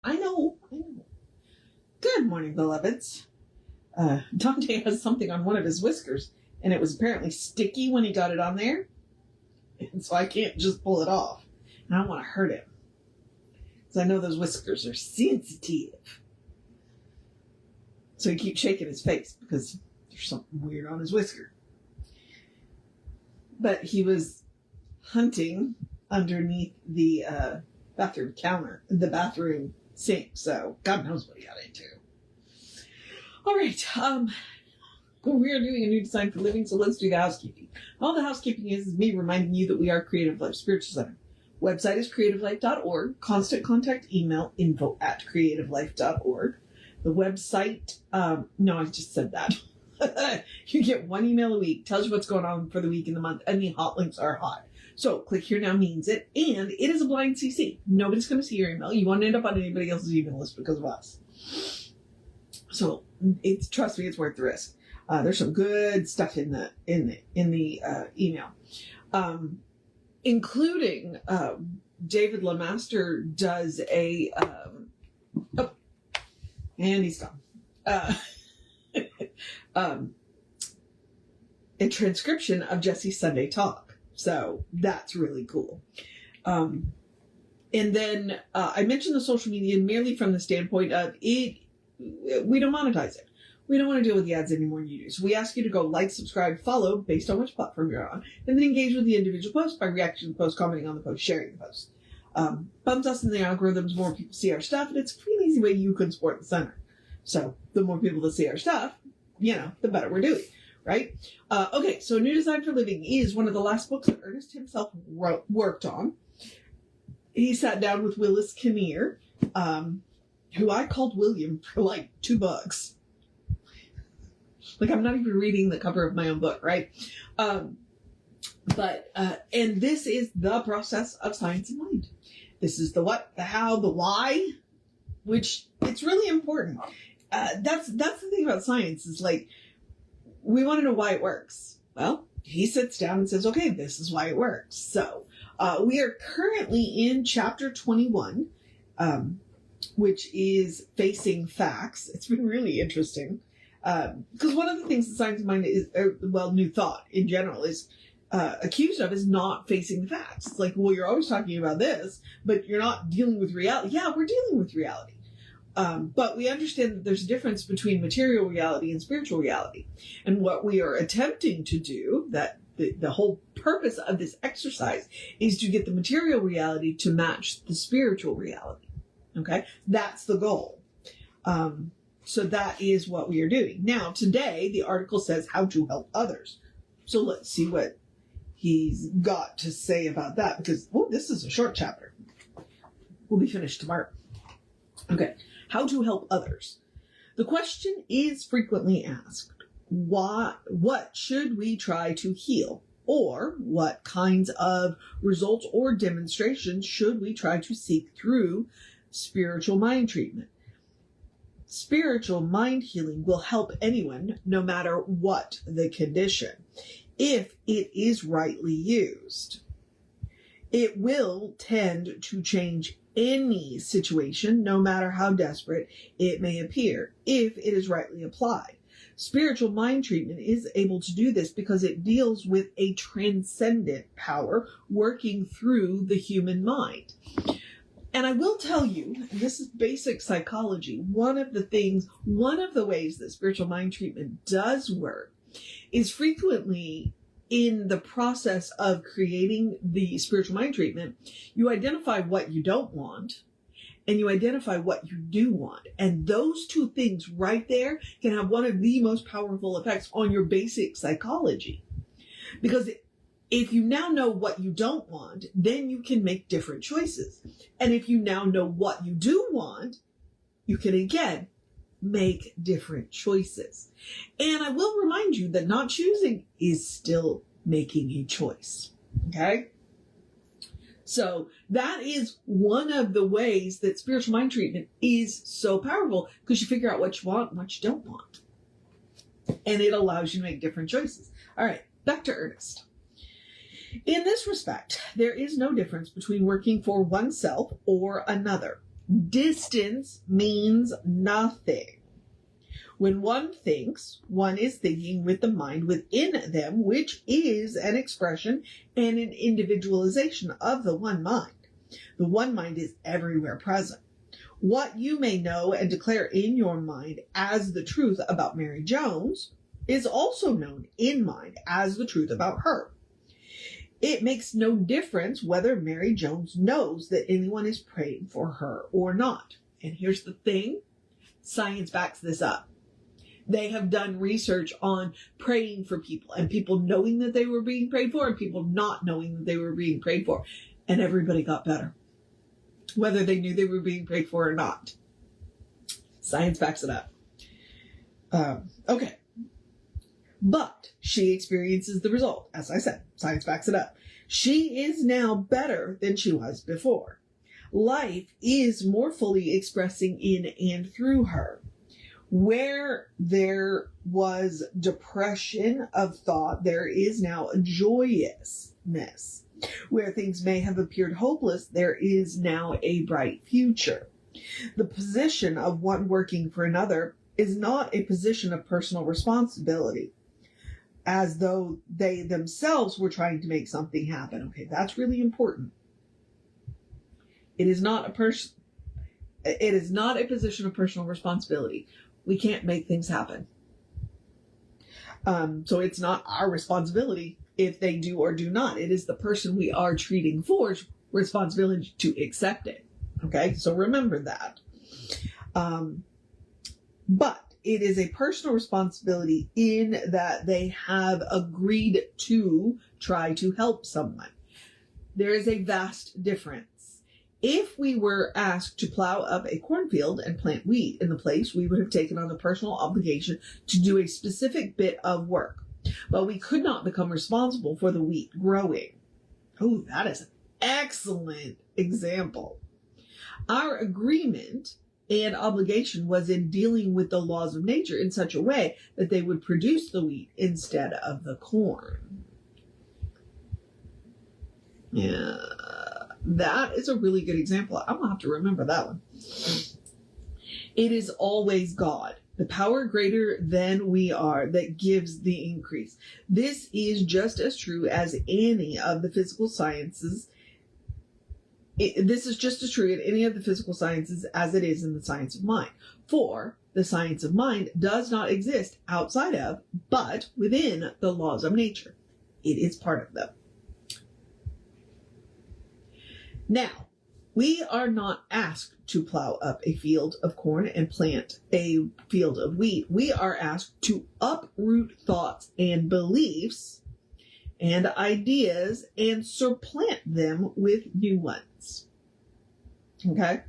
I know. Good morning, beloveds. Dante has something on one of his whiskers, and it was apparently sticky when he got it on there, and so I can't just pull it off. And I don't want to hurt him, because I know those whiskers are sensitive. So he keeps shaking his face, because there's something weird on his whisker. But he was hunting underneath the bathroom counter, the bathroom sink, so God knows what he got into. All right, we are doing a new design for living, so let's do the housekeeping. All the housekeeping is me reminding you that we are Creative Life Spiritual Center. Website is creativelife.org. Constant contact email, info@creativelife.org. The website, no, I just said that. You get one email a week, tells you what's going on for the week and the month, and the hot links are hot. So click here now means it, and it is a blind CC. Nobody's going to see your email. You won't end up on anybody else's email list because of us. So trust me, it's worth the risk. There's some good stuff in the email, including David LeMaster does a and he's gone. A transcription of Jesse's Sunday talk. So that's really cool. And then I mentioned the social media merely from the standpoint of it. We don't monetize it. We don't want to deal with the ads any more than you do. So we ask you to go like, subscribe, follow based on which platform you're on, and then engage with the individual post by reacting to the post, commenting on the post, sharing the post. Bumps us in the algorithms, more people see our stuff, and it's a pretty easy way you can support the center. So the more people that see our stuff, the better we're doing. Right? Okay, so New Design for Living is one of the last books that Ernest himself worked on. He sat down with Willis Kinnear, who I called William for like $2. Like, I'm not even reading the cover of my own book, right? And this is the process of science and mind. This is the what, the how, the why, which it's really important. That's the thing about science is like, we want to know why it works. Well, he sits down and says, okay, this is why it works. So we are currently in chapter 21, which is facing facts. It's been really interesting. Because one of the things that science of mind is, new thought in general is accused of is not facing the facts. It's like, well, you're always talking about this, but you're not dealing with reality. Yeah, we're dealing with reality. But we understand that there's a difference between material reality and spiritual reality. And what we are attempting to do, that the whole purpose of this exercise is to get the material reality to match the spiritual reality. Okay? That's the goal. So that is what we are doing. Now, today, the article says how to help others. So let's see what he's got to say about that, because, this is a short chapter. We'll be finished tomorrow. Okay. How to help others. The question is frequently asked, what should we try to heal? Or what kinds of results or demonstrations should we try to seek through spiritual mind treatment? Spiritual mind healing will help anyone, no matter what the condition, if it is rightly used. It will tend to change any situation, no matter how desperate it may appear, if it is rightly applied. Spiritual mind treatment is able to do this because it deals with a transcendent power working through the human mind. And I will tell you, this is basic psychology, one of the ways that spiritual mind treatment does work is frequently in the process of creating the spiritual mind treatment, you identify what you don't want and you identify what you do want. And those two things right there can have one of the most powerful effects on your basic psychology. Because if you now know what you don't want, then you can make different choices. And if you now know what you do want, you can again make different choices. And I will remind you that not choosing is still making a choice. Okay? So that is one of the ways that spiritual mind treatment is so powerful, because you figure out what you want and what you don't want. And it allows you to make different choices. All right, back to Ernest. In this respect, there is no difference between working for oneself or another. Distance means nothing. When one thinks, one is thinking with the mind within them, which is an expression and an individualization of the one mind. The one mind is everywhere present. What you may know and declare in your mind as the truth about Mary Jones is also known in mind as the truth about her. It makes no difference whether Mary Jones knows that anyone is praying for her or not. And here's the thing, science backs this up. They have done research on praying for people and people knowing that they were being prayed for and people not knowing that they were being prayed for. And everybody got better, whether they knew they were being prayed for or not. Science backs it up. Okay. But she experiences the result. As I said, science backs it up. She is now better than she was before. Life is more fully expressing in and through her. Where there was depression of thought, there is now a joyousness. Where things may have appeared hopeless, there is now a bright future. The position of one working for another is not a position of personal responsibility, as though they themselves were trying to make something happen. Okay, that's really important. It is not a position of personal responsibility. We can't make things happen. So it's not our responsibility if they do or do not. It is the person we are treating for's responsibility to accept it. Okay, so remember that. But it is a personal responsibility in that they have agreed to try to help someone. There is a vast difference. If we were asked to plow up a cornfield and plant wheat in the place, we would have taken on the personal obligation to do a specific bit of work. But we could not become responsible for the wheat growing. Oh, that is an excellent example. Our agreement and obligation was in dealing with the laws of nature in such a way that they would produce the wheat instead of the corn. Yeah, that is a really good example. I'm going to have to remember that one. It is always God, the power greater than we are, that gives the increase. This is just as true as any of the physical sciences. This is just as true in any of the physical sciences as it is in the science of mind. For the science of mind does not exist outside of, but within the laws of nature. It is part of them. Now, we are not asked to plow up a field of corn and plant a field of wheat. We are asked to uproot thoughts and beliefs and ideas and supplant them with new ones. Okay?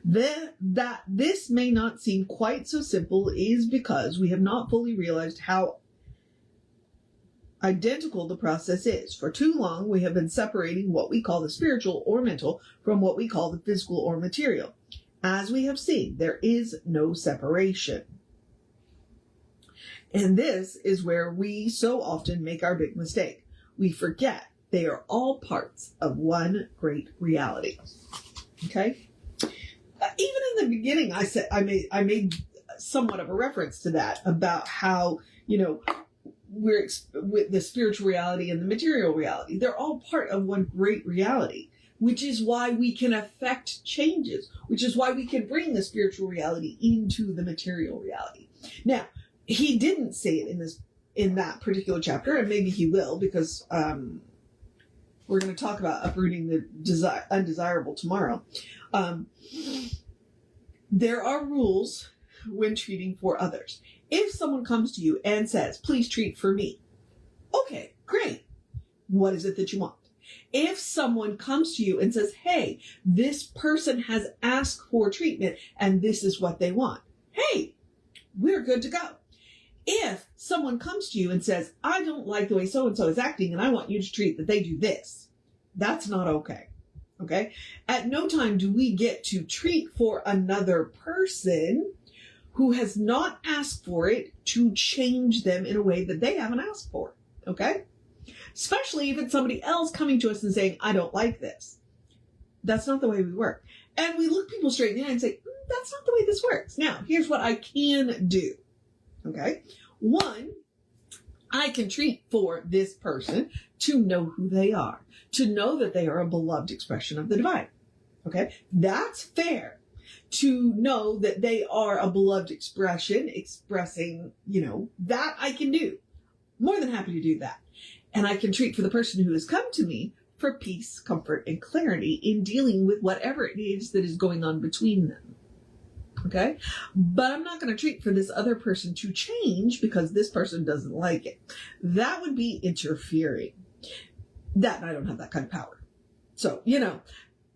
That this may not seem quite so simple is because we have not fully realized how identical the process is. For too long, we have been separating what we call the spiritual or mental from what we call the physical or material. As we have seen, there is no separation. And this is where we so often make our big mistake. We forget they are all parts of one great reality. Okay? Even in the beginning, I made somewhat of a reference to that about how, we're with the spiritual reality and the material reality. They're all part of one great reality, which is why we can affect changes, which is why we can bring the spiritual reality into the material reality. Now, he didn't say it in that particular chapter, and maybe he will, because we're going to talk about uprooting the undesirable tomorrow. There are rules when treating for others. If someone comes to you and says, please treat for me, okay, great. What is it that you want? If someone comes to you and says, hey, this person has asked for treatment and this is what they want, hey, we're good to go. If someone comes to you and says, I don't like the way so-and-so is acting and I want you to treat that they do this, that's not okay. Okay? At no time do we get to treat for another person who has not asked for it to change them in a way that they haven't asked for. Okay? Especially if it's somebody else coming to us and saying, I don't like this. That's not the way we work. And we look people straight in the eye and say, that's not the way this works. Now, here's what I can do. Okay. One, I can treat for this person to know who they are, to know that they are a beloved expression of the divine. Okay. That's fair. To know that they are a beloved expression, expressing, that I can do. More than happy to do that. And I can treat for the person who has come to me for peace, comfort, and clarity in dealing with whatever it is that is going on between them. Okay? But I'm not going to treat for this other person to change because this person doesn't like it. That would be interfering. That, I don't have that kind of power. So,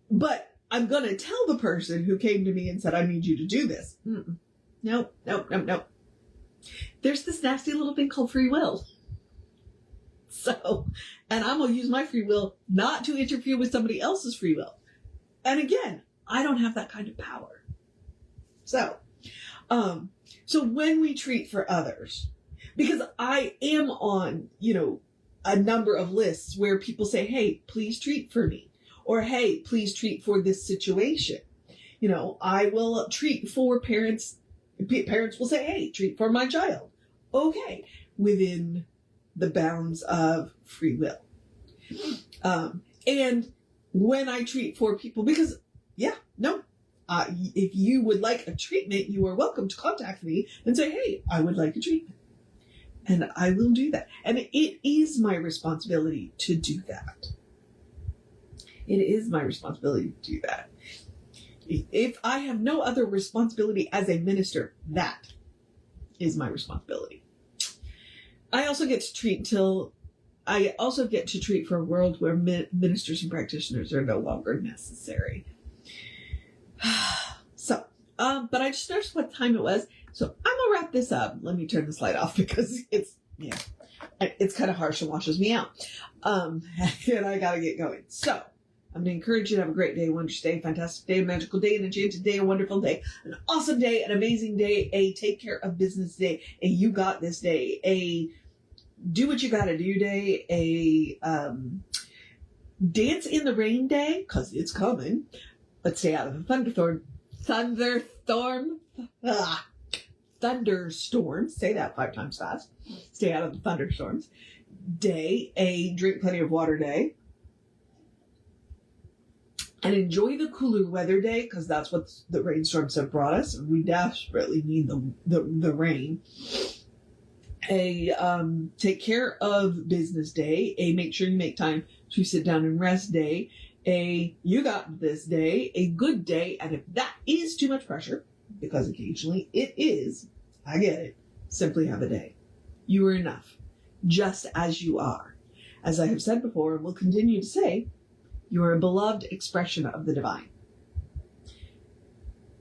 but I'm going to tell the person who came to me and said, I need you to do this. Nope. There's this nasty little thing called free will. So, and I'm going to use my free will not to interfere with somebody else's free will. And again, I don't have that kind of power. So when we treat for others, because I am on, a number of lists where people say, hey, please treat for me. Or, hey, please treat for this situation. I will treat for parents. Parents will say, hey, treat for my child. Okay. Within the bounds of free will. And when I treat for people, because, if you would like a treatment, you are welcome to contact me and say, hey, I would like a treatment. And I will do that. And it is my responsibility to do that. It is my responsibility to do that. If I have no other responsibility as a minister, that is my responsibility. I also get to treat for a world where ministers and practitioners are no longer necessary. So, but I just noticed what time it was. So I'm going to wrap this up. Let me turn this light off because it's kind of harsh and washes me out. And I got to get going. So I'm going to encourage you to have a great day, wondrous day, fantastic day, magical day, an enchanted day, a wonderful day, an awesome day, an amazing day, a take care of business day, a you got this day, a do what you got to do day, a dance in the rain day, because it's coming. Let's stay out of the thunderstorms. Say that 5 times fast. Stay out of the thunderstorms day, a drink plenty of water day. And enjoy the cooler weather day, because that's what the rainstorms have brought us. We desperately need the rain. A take care of business day. A make sure you make time to sit down and rest day. A you got this day. A good day. And if that is too much pressure, because occasionally it is, I get it, simply have a day. You are enough, just as you are. As I have said before, and will continue to say, you are a beloved expression of the divine.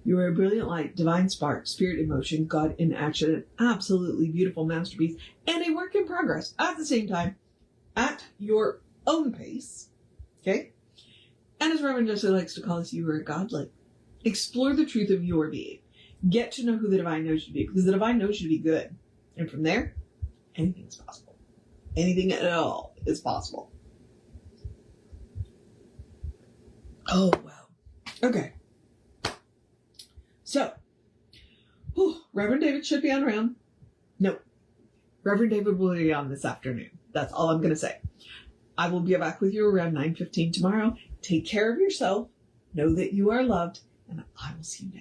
You are a brilliant light, divine spark, spirit in motion, God in action, an absolutely beautiful masterpiece, and a work in progress at the same time, at your own pace. Okay? And as Reverend Jesse likes to call us, you are a godlike. Explore the truth of your being. Get to know who the divine knows you to be, because the divine knows you to be good. And from there, anything is possible. Anything at all is possible. Oh, wow. Okay. So, Reverend David should be on around. No. Reverend David will be on this afternoon. That's all I'm going to say. I will be back with you around 9:15 tomorrow. Take care of yourself. Know that you are loved. And I will see you next time.